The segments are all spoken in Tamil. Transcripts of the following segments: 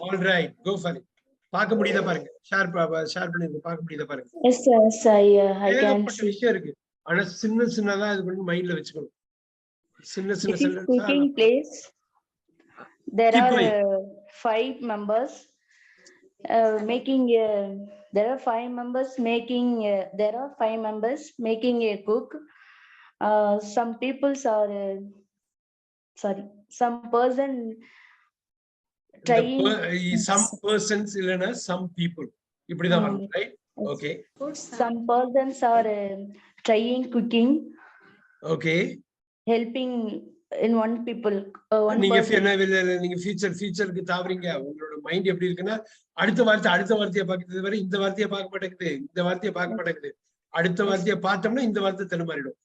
All right, go for it. பார்க்க முடியுதா பாருங்க. ஷேர் பண்ணிருங்க. பார்க்க முடியுதா பாருங்க. Yes, sir. Yes, I can see. விஷயம் இருக்கு. ஆனா சின்னதா இது பண்ணி மைண்ட்ல வச்சுக்கணும். சின்ன This is cooking place. There are 5 members making there are 5 members making making a cook. Some peoples are some person trying. Some persons இல்லனா some people இப்படிதான் வரணும், right? Okay. Some persons are trying cooking. Okay. Helping in one people. நீங்க ஃபியூச்சருக்கு தாவறீங்க. உங்களோட மைண்ட் எப்படி இருக்குன்னா அடுத்த வார்த்தையை பார்க்கிறது வரை இந்த வார்த்தையை பார்க்க மாட்டேங்குது, இந்த வார்த்தையை பார்க்க மாட்டேங்குது. அடுத்த வார்த்தையை பார்த்தோம்னா இந்த வார்த்தை தடுமாறிடும்.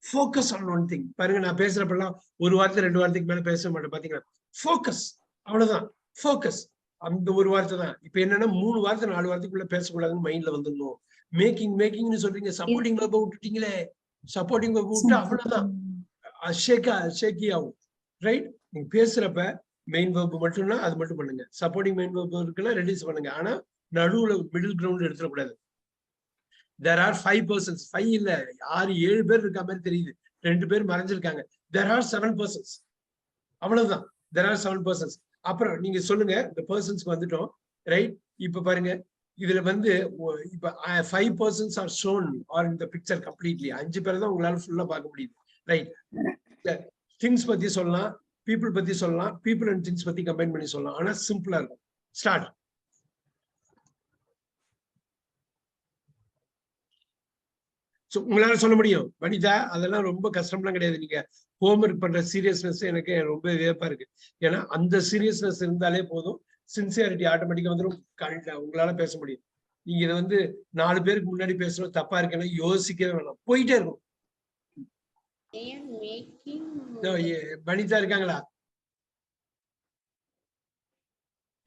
Focus on one thing. பாருங்க, நான் பேசுறப்பெல்லாம் ஒரு வார்த்தை 2 வார்த்தைக்கு மேல பேச மாட்டேன். பாத்தீங்களா? ஃபோக்கஸ், அவ்வளவுதான். ஃபோக்கஸ் அந்த ஒரு வார்த்தை தான். இப்ப என்னன்னா 3 வார்த்தை 4 வார்த்தைக்குள்ள பேசக்கூடாதுன்னு மைண்ட்ல வந்துடணும். மேக்கிங்னு சொல்றீங்க, சப்போர்ட்டிங் வெர்பை விட்டுட்டீங்களே. சப்போர்ட்டிங் வெர்பை விட்டு அவ்வளவுதான் ஷேக்கி ஆகும், ரைட்? நீங்க பேசுறப்ப மெயின் வெர்பு மட்டும்னா அது மட்டும் பண்ணுங்க. சப்போர்ட்டிங் மெயின் வெர்பு இருக்குன்னா ரெடியூஸ் பண்ணுங்க. ஆனா நடுவுல middle ground எடுத்துடக்கூடாது. There are 5 persons. 5 இல்ல, 6-7 பேர் இருக்க மாதிரி தெரியுது. 2 பேர் மறைஞ்சிருக்காங்க. There are 7 persons. அவ்வளவுதான். There are 7 persons. அப்புறம் நீங்க சொல்லுங்க, இந்த பர்சன்ஸ்க்கு வந்துட்டோம், ரைட்? இப்ப பாருங்க, இதுல வந்து இப்ப 5 persons are shown or in the picture completely. 5 பேர் தான் உங்களால ஃபுல்லா பார்க்க முடியுது, ரைட்? திங்ஸ் பத்தி சொல்லலாம், பீப்புள் பத்தி சொல்லலாம், பீப்புள் அண்ட் திங்ஸ் பத்தி கம்பைன் பண்ணி சொல்லலாம். ஆனா சிம்பிளா இருக்கும். ஸ்டார்ட். உங்களால சொல்ல முடியும் வனிதா. அதெல்லாம் ரொம்ப கஷ்டம்லாம் கிடையாது. நீங்க ஹோம்ஒர்க் பண்ற சீரியஸ்னஸ் எனக்கு ரொம்ப வியப்பா இருக்கு. ஏன்னா அந்த சீரியஸ்னஸ் இருந்தாலே போதும், சின்சியாரிட்டி ஆட்டோமேட்டிக்கா வந்துடும். உங்களால பேச முடியும். நீங்க இதை வந்து 4 பேருக்கு முன்னாடி பேசணும், தப்பா இருக்குன்னா யோசிக்கவே வேணாம், போயிட்டே இருக்கும். வனிதா இருக்காங்களா?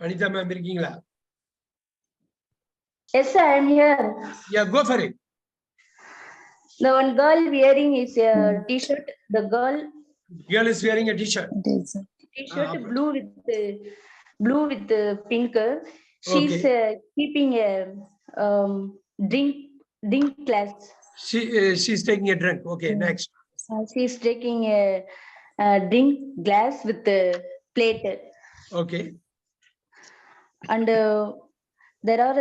வனிதா மேம் இருக்கீங்களா? Yes, I am here. Yeah, go for it. The one girl wearing is a t-shirt. The girl is wearing a t-shirt. T-shirt blue with pink. She's keeping a drink glass. She's taking a drink. Okay, next. She's taking a drink glass with a plate. Okay. And there are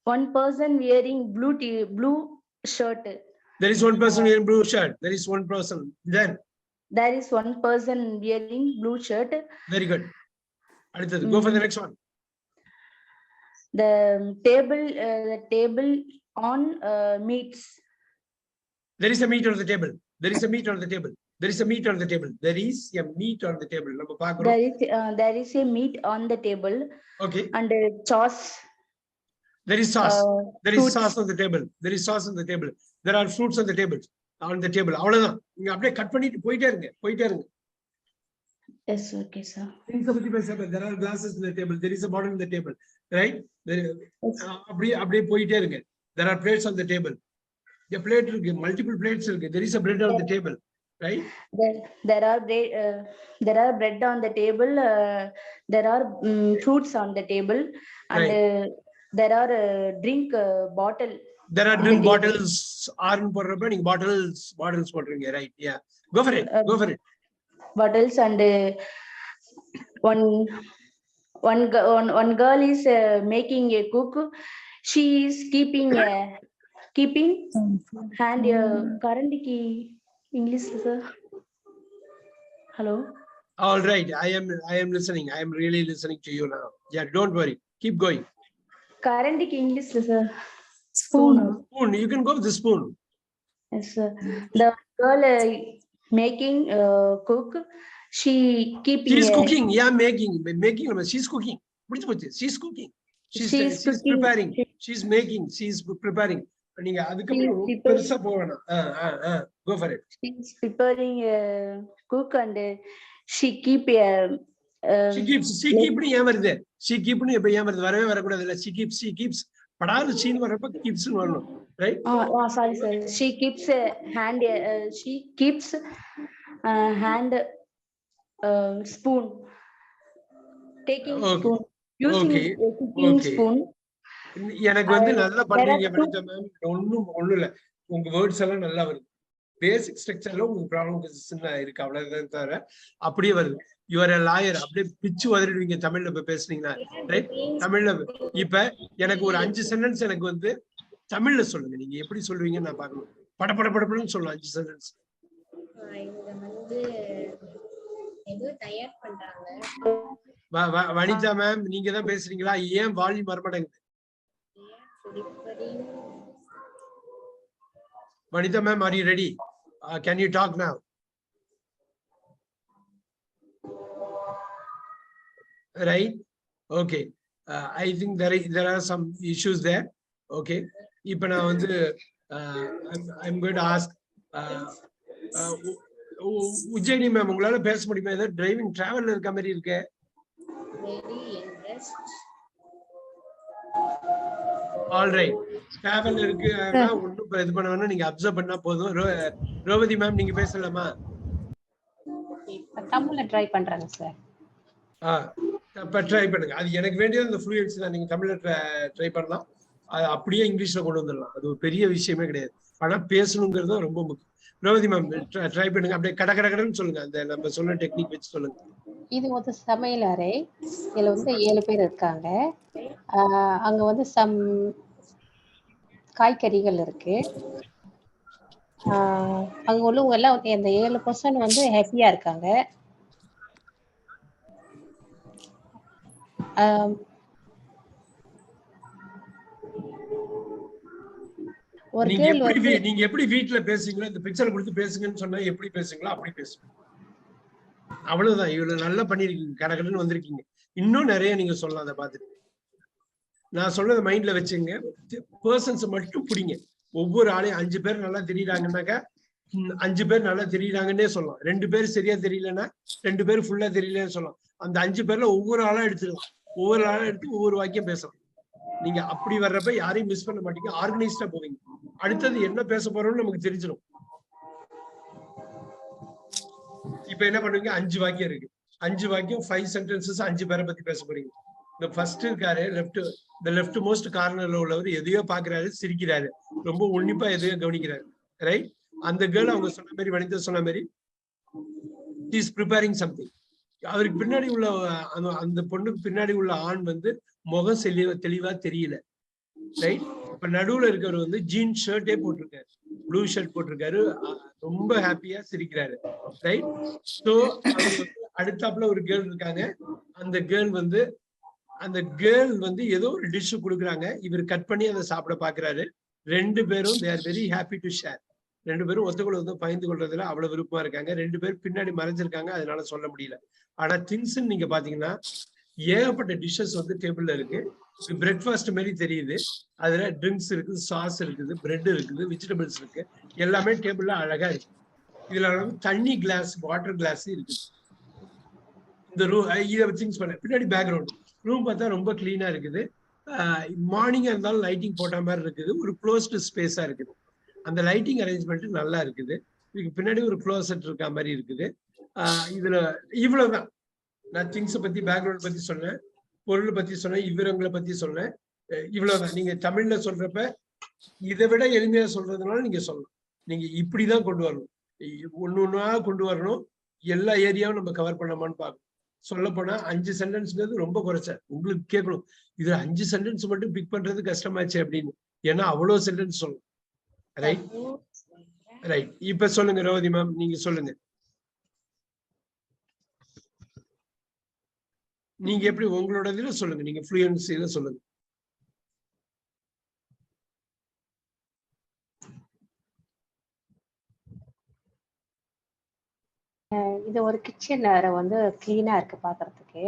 one person wearing blue shirt. There is one person wearing blue shirt. There is one person. Then there is one person wearing blue shirt. Very good. Go for the next one. The table on meats. There is a meat on the table. There is a meat on the table. There is a meat on the table. There is a meat on the table. There is a meat on the table. Okay. And sauce. There is sauce. There is sauce on the table. There is sauce on the table. There are fruits on the table. On the table. அவ்வளவுதான். நீங்க அப்படியே கட் பண்ணிட்டு போயிட்டே இருங்க. Yes, okay, sir. There are glasses on the table. There is a bottle on the table. Right? அப்படியே போயிட்டே இருங்க. There are plates on the table. A plate இருக்கு, multiple plates இருக்கு. There is a bread on the table. Right? There are bread on the table. There are fruits on the table. And there are drink bottle. There are drink bottles. போடுறப்ப நீங்க bottles போடுறீங்க, right? Yeah, go for it. Bottles. And one girl is making a cook. She is keeping hand current key. English, sir. Hello. All right, I am listening. I am really listening to you now. Yeah, don't worry. Keep going. Current English, sir. Spoon. You can go with the spoon. Yes, sir. The girl making cook. She's cooking. Yeah, making. She's cooking. She's cooking. She's preparing. She's making. She's preparing. நீங்க அதுக்கு பெருசா போகணும். Go for it. She's preparing cook and she keeps ஏன் வருது? she keep னு இப்ப ஏன் வருது? வரவே வரக்கூடாது இல்ல. she keeps படாது சீன் வரப்ப keeps னு வரணும், right? Sorry sir. She keeps hand spoon. taking okay spoon, using okay a cooking okay. spoon. எனக்கு வந்து நல்லா There are பண்றீங்க two. வனிதா மேம். ஒண்ணும் இல்ல. உங்க வேர்ட்ஸ் எல்லாம் நல்லா வருது. பேசிக் ஸ்ட்ரக்சர்ல உங்க ப்ராப்ளம் சின்ன இருக்கு அவ்வளவுதான் தவிர அப்படியே வருது. யுவர் லாயர் அப்படியே பிச்சு உதறிடுவீங்க தமிழ்ல இப்ப பேசுனீங்கன்னா. ரைட்? தமிழ்ல இப்ப எனக்கு ஒரு 5 சென்டென்ஸ் எனக்கு வந்து தமிழ்ல சொல்லுங்க. நீங்க எப்படி சொல்லுவீங்கன்னு நான் பார்க்கணும். படபடன்னு சொல்லலாம் 5 சென்டென்ஸ். இவங்க வந்து ஏதோ தயார் பண்றாங்க. வனிதா மேம் நீங்க தான் பேசுறீங்களா? ஏன் வால்யூம் வரமாட்டேங்குது? Vanitha ma'am, are you ready? Can you talk now? Right? Okay. I think there are some issues there. Okay. இப்ப நான் வந்து I'm going to ask Ujjayini ma'am உங்களால பேச முடியுமா? ஏதோ டிரைவிங் டிராவல்ல இருக்க மாதிரி இருக்கு. All right. டிராவல் இருக்குன்னா ஒன்றும் இது பண்ண வேணா, நீங்க அப்சர்வ் பண்ணா போதும். ரோவதி மேம் நீங்க பேசலாமா? தமிழ்ல ட்ரை பண்றாங்க சார். அப்ப ட்ரை பண்ணுங்க. அது எனக்கு வேண்டியது இந்த ஃப்ளூயன்சி தான். நீங்க தமிழ்ல ட்ரை பண்ணலாம். அது அப்படியே இங்கிலீஷ்ல கொண்டு வந்துடலாம். அது ஒரு பெரிய விஷயமே கிடையாது. ஆனா பேசணுங்கிறது ரொம்ப முக்கியம். ரோவதி மேம் ட்ரை பண்ணுங்க. அப்படியே கடன்னு சொல்லுங்க. அந்த நம்ம சொன்ன டெக்னிக் வச்சு சொல்லுங்க. இது ஒரு சமையல் அறை. இதுல வந்து 7 பேர் இருக்காங்க. அங்க வந்து சம் காய்கறிகள் இருக்கு. அங்க உள்ளவங்க எல்லாம் அந்த 7 பர்சன் வந்து ஹாப்பியா இருக்காங்க. ஒரு கேர்ள் வந்து நீங்க எப்படி வீட்டுல பேசுவீங்களோ இந்த பிக்சர் கொடுத்து பேசுங்கன்னு சொன்னா எப்படி பேசுங்களோ அப்படி பேசுங்க. அவ்வளவுதான். இவ்வளவு நல்லா பண்ணிருக்கீங்க. கடகடன்னு வந்திருக்கீங்க. இன்னும் நிறைய நீங்க சொல்லலாம். அதை பார்த்துட்டு நான் சொல்றதை மைண்ட்ல வச்சுங்க. பர்சன்ஸ் மட்டும் பிடிங்க. ஒவ்வொரு ஆளையும் 5 பேர் நல்லா தெரியுறாங்கன்னாக்கா 5 பேர் நல்லா தெரியுறாங்கன்னே சொல்லலாம். 2 பேர் சரியா தெரியலன்னா 2 பேர் ஃபுல்லா தெரியலன்னு சொல்லலாம். அந்த 5 பேர்ல ஒவ்வொரு ஆளா எடுத்துக்கலாம். ஒவ்வொரு ஆளா எடுத்து ஒவ்வொரு வாக்கியம் பேசலாம். நீங்க அப்படி வர்றப்ப யாரையும் மிஸ் பண்ண மாட்டீங்க. ஆர்கனைஸ்டா போவீங்க. அடுத்தது என்ன பேச போறோம்னு நமக்கு தெரிஞ்சிடும். இப்ப என்ன பண்ணுவீங்க? 5 வாக்கியம் இருக்கு. 5 வாக்கியம் 5 சென்டென்சஸ் 5 பேரை பத்தி பேச போறீங்க. இந்த ஃபர்ஸ்ட் இருக்காரு லெஃப்ட் மோஸ்ட் கார்னர்ல உள்ளவர் எதையோ பாக்குறாரு, சிரிக்கிறாரு, ரொம்ப உன்னிப்பா எதையோ கவனிக்கிறாரு. ரைட்? அந்த கேர்ள் அவங்க சொன்ன மாதிரி வனிதா சொன்ன மாதிரி இஸ் ப்ரிப்பேரிங் சம்திங். அவருக்கு பின்னாடி உள்ள அந்த பொண்ணுக்கு பின்னாடி உள்ள ஆண் வந்து முகம் தெளிவா தெரியல. ரைட்? இப்ப நடுவுல இருக்கிறவர் வந்து ஜீன் ஷர்ட்டே போட்டிருக்காரு, ப்ளூ ஷர்ட் போட்டிருக்காரு, ரொம்ப ஹாப்பியா சிரிக்கிறாரு. ரைட்? சோ அடுத்தாப்புல ஒரு கேர்ள் இருக்காங்க. அந்த கேர்ள் வந்து ஏதோ ஒரு டிஷ் கொடுக்குறாங்க. இவர் கட் பண்ணி அதை சாப்பிட பாக்குறாரு. 2 பேரும் they are very happy to share. 2 பேரும் ஒத்துக்கொள்ள வந்து பகிர்ந்து கொள்றதுல அவ்வளவு விருப்பமா இருக்காங்க. 2 பேர் பின்னாடி மறைஞ்சிருக்காங்க. அதனால சொல்ல முடியல. ஆனா திங்ஸ் நீங்க பாத்தீங்கன்னா ஏகப்பட்ட டிஷ்ஷஸ் வந்து டேபிள்ல இருக்கு. பிரேக்ஃபாஸ்ட் மாதிரி தெரியுது. அதுல ட்ரிங்க்ஸ் இருக்குது, சாஸ் இருக்குது, பிரெட் இருக்குது, வெஜிடபிள்ஸ் இருக்கு. எல்லாமே டேபிள்ல அழகா இருக்கு. இதுல தண்ணி கிளாஸ், வாட்டர் கிளாஸ் இருக்கு. இந்த ரூம் இதை திங்ஸ் பண்ண பின்னாடி பேக்ரவுண்ட் ரூம் பார்த்தா ரொம்ப கிளீனா இருக்குது. மார்னிங்கா இருந்தாலும் லைட்டிங் போட்ட மாதிரி இருக்குது. ஒரு க்ளோஸ்டு ஸ்பேஸா இருக்குது. அந்த லைட்டிங் அரேஞ்ச்மெண்ட் நல்லா இருக்குது. இதுக்கு பின்னாடி ஒரு க்ளோசெட் இருக்க மாதிரி இருக்குது. இதுல இவ்வளவுதான். நான் திங்ஸ் பத்தி பேக்ரவுண்ட் பத்தி சொன்னேன், பொருள் பத்தி சொன்னேன், இவரங்களை பத்தி சொன்னேன். இவ்வளவுதான். நீங்க தமிழ்ல சொல்றப்ப இதை விட எளிமையா சொல்றதுனால நீங்க சொல்லலாம். நீங்க இப்படிதான் கொண்டு வரணும். ஒண்ணா கொண்டு வரணும். எல்லா ஏரியாவும் நம்ம கவர் பண்ணாமான்னு பார்க்கணும். சொல்ல போனா 5 சென்டென்ஸ்ங்கிறது ரொம்ப குறைச்ச. உங்களுக்கு கேட்கணும், இதுல 5 சென்டென்ஸ் மட்டும் பிக் பண்றது கஷ்டமாச்சு அப்படின்னு. ஏன்னா அவ்வளவு சென்டென்ஸ் சொல்லணும். ரைட்? ரைட். இப்ப சொல்லுங்க ரோவதி மேம், நீங்க சொல்லுங்க. நீங்க எப்படி உங்களோட இதுல சொல்லுங்க. நீங்க ஃப்ளூயன்சில சொல்லுங்க. இது ஒரு கிச்சன் வேற வந்து கிளீனா இருக்கு பாக்குறதுக்கு.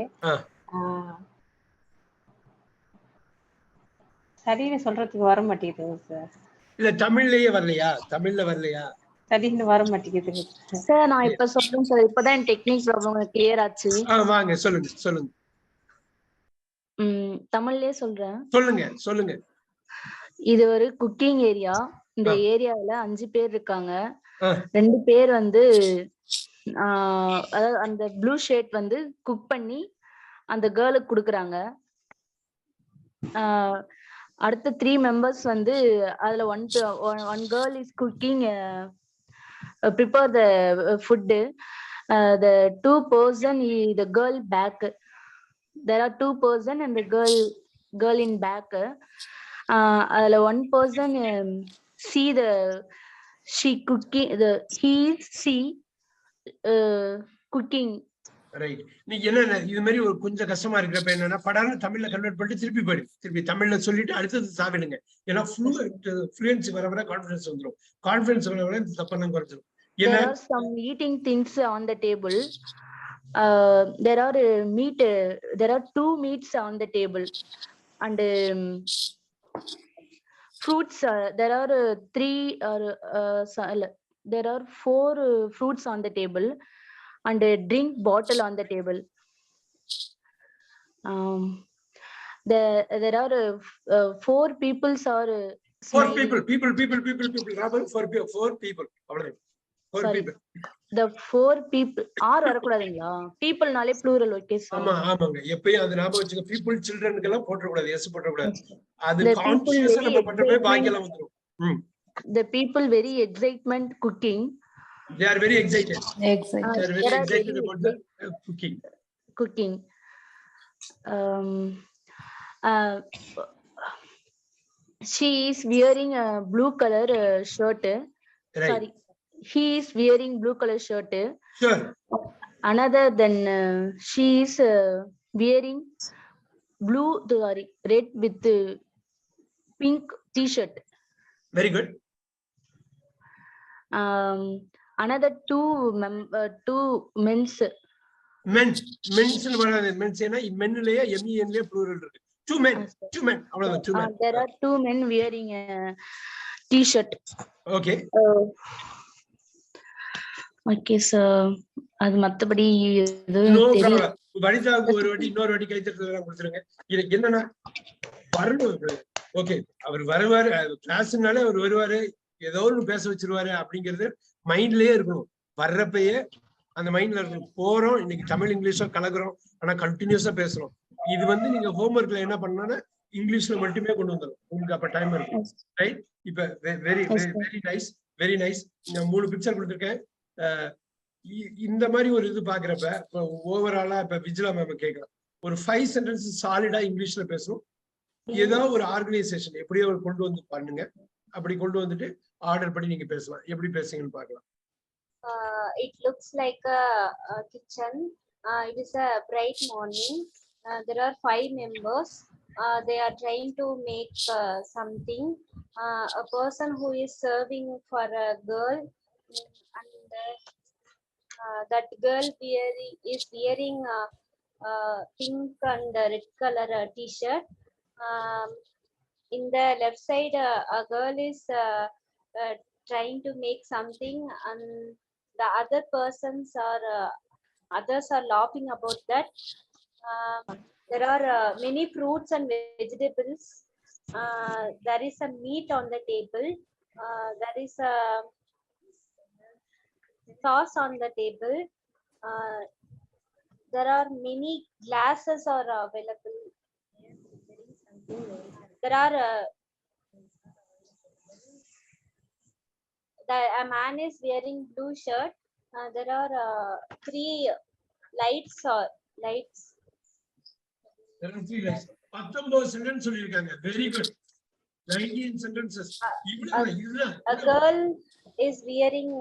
சரின்னு சொல்றதுக்கு வர மாட்டேங்குது சார். இல்ல தமிழ்லயே வரலையா? தமிழ்ல வரலையா? சரின்னு வர மாட்டேங்குது சார். நான் இப்ப சொல்றேன் சார். இப்பதான் டெக்னிக் ப்ராப்ளம் கிளியர் ஆச்சு. வாங்க சொல்லுங்க. தமிழ்லயே சொல்றேன். சொல்லுங்க. இது ஒரு குக்கிங் ஏரியா. இந்த ஏரியால 5 பேர் இருக்காங்க. 2 பேர் வந்து அதாவது அந்த ப்ளூ ஷர்ட் வந்து குக் பண்ணி அந்த கேர்ளுக்கு கொடுக்குறாங்க. அடுத்த 3 members வந்து அதுல one girl is cooking, prepare the food. The 2 person, the girl back. There are 2 person and the girl in back. அதுல 1 person see she cooking, she cooking. Right. நீங்க என்ன இது மாதிரி ஒரு கொஞ்சம் கஷ்டமா இருக்கிறப்ப என்னன்னா படான்னு தமிழ்ல கன்வெர்ட் பண்ணிட்டு திருப்பி தமிழ்ல சொல்லிட்டு அடுத்தது சாவிடுங்க. ஏன்னா ஃப்ளூயன்சி வர வர கான்ஃபிடன்ஸ் வந்துடும். கான்ஃபிடன்ஸ் வர வர இந்த தப்பெல்லாம் குறைச்சிடும். There are some eating things on the table. There are meat. There are 2 meats on the table and fruits. There are 3 or there are 4 fruits on the table and a drink bottle on the table. There are 4 peoples are 4 people. Rather 4 people. அவ்வளவுதான். 4 Sorry. people. The 4 people are வரக்கூடாதுங்களா? people நாலே plural. Okay sir. ஆமாங்க. எப்பயும் அது ஞாபகம் வச்சுங்க. people childrenக்கு எல்லாம் போட கூடாது. எஸ் போட கூடாது. அது The கான்ஷியஸா people நம்ம very பண்றப்ப பாக்கியெல்லாம் வந்துரும். The people very excitement cooking. They are very excited. They are very There are excited very about the cooking. She is wearing a blue color shirt. Right. Sorry, he is wearing blue color shirt. Sure. Another than she is wearing red with pink t-shirt. Very good. Another 2 men's. men's வராது. men's ஏனா menலயே men-லயே plural இருக்கு. 2 men அவ்வளவுதான். 2 men. There are 2 men wearing a t-shirt. Okay. Okay sir. அது மத்தபடி No problem. வனிதாவுக்கு ஒரு வாட்டி இன்னொரு வாட்டி கை தட்டுறதெல்லாம் கொடுத்துருங்க. இது என்னன்னா வரணும். ஓகே, அவர் வருவாரு, கிளாஸ்னாலே அவர் வருவாரு, ஏதோ ஒன்று பேச வச்சிருவாரு அப்படிங்கிறது மைண்ட்லயே இருக்கணும். வர்றப்பயே அந்த மைண்ட்ல இருக்கணும். போறோம், இன்னைக்கு தமிழ் இங்கிலீஷும் கலக்குறோம், ஆனா கண்டினியூஸா பேசுறோம். இது வந்து நீங்க ஹோம்ஒர்க்ல என்ன பண்ணணும்னா இங்கிலீஷ்ல மட்டுமே கொண்டு வந்துடும். உங்களுக்கு அப்ப டைம் இருக்கும். ரைட். இப்ப வெரி நைஸ். நான் 3 பிக்சர் கொடுத்துருக்கேன். இந்த மாதிரி ஒரு இது பாக்குறப்ப ஓவராலா இப்ப விஜிலா மேம் கேட்கலாம். ஒரு 5 சென்டென்ஸ் சாலிடா இங்கிலீஷ்ல பேசணும். ஏதாவது ஒரு ஆர்கனைசேஷன் எப்படியோ கொண்டு வந்து பண்ணுங்க. அப்படி கொண்டு வந்துட்டு ஆர்டர் பண்ணி நீங்க பேசலாம். எப்படி பேசுங்கன்னு பார்க்கலாம். It looks like a kitchen. It is a bright morning. There are 5 members. They are trying to make something. A person who is serving for a girl, and that girl is wearing pink and red color t-shirt. In the left side, a girl is trying to make something, and the others are laughing about that. There are many fruits and vegetables. There is a meat on the table. There is a sauce on the table. There are many glasses are available. There are a man is wearing blue shirt. There are 3 lights. 19 sentence சொல்லிருக்காங்க. Very good. 19 sentences. A girl is wearing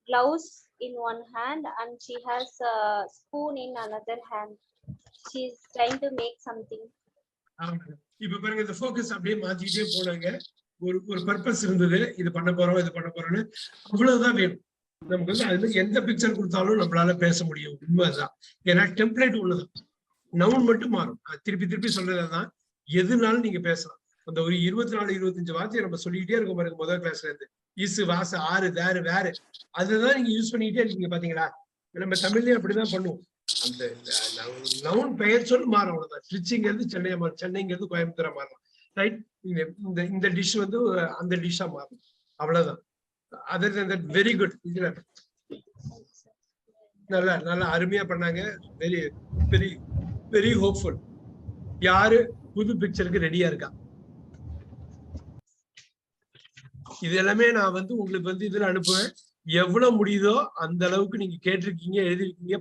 gloves in one hand and she has a spoon in another hand. She is trying to make something. இப்ப பாருங்க, இந்த ஃபோக்கஸ் அப்படியே மாத்திட்டே போனாங்க. ஒரு பர்பஸ் இருந்தது, இது பண்ண போறோம்னு. அவ்வளவுதான் வேணும் நமக்கு. வந்து அது மாதிரி எந்த பிக்சர் கொடுத்தாலும் நம்மளால பேச முடியும். உண்மைதான். ஏன்னா டெம்ப்ளேட் ஒண்ணுதான், நவுன் மட்டும் மாறும். திருப்பி சொல்றதுதான். எதுனாலும் நீங்க பேசலாம். அந்த ஒரு 24-25 வார்த்தையை நம்ம சொல்லிக்கிட்டே இருக்கோம் பாருங்க. முதல் கிளாஸ்ல இருந்து இசு, வாச, ஆறு, தேரு, வேறு, அதுதான் நீங்க யூஸ் பண்ணிக்கிட்டே இருக்கீங்க. பாத்தீங்களா? நம்ம தமிழ்லயும் அப்படிதான் பண்ணுவோம். அந்த நவுன் பெயர் சொல் மாறும். அவ்வளவுதான். திருச்சிங்கிறது சென்னை மாறும், சென்னைங்கிறது கோயம்புத்தூரா மாறும். ரைட். இந்த டிஷ் வந்து அந்த டிஷ்ஷா மாறும். அவ்வளவுதான். Other then that very good. நல்லா நல்லா அருமையா பண்ணாங்க. Very very very hopeful. யாரு புது பிக்சருக்கு ரெடியா இருக்கா? இது எல்லாமே நான் வந்து உங்களுக்கு வந்து இதுல அனுப்புவேன். எவ்வளவு முடியுதோ அந்த அளவுக்கு நீங்க கேட்டிருக்கீங்க, எழுதிருக்கீங்க.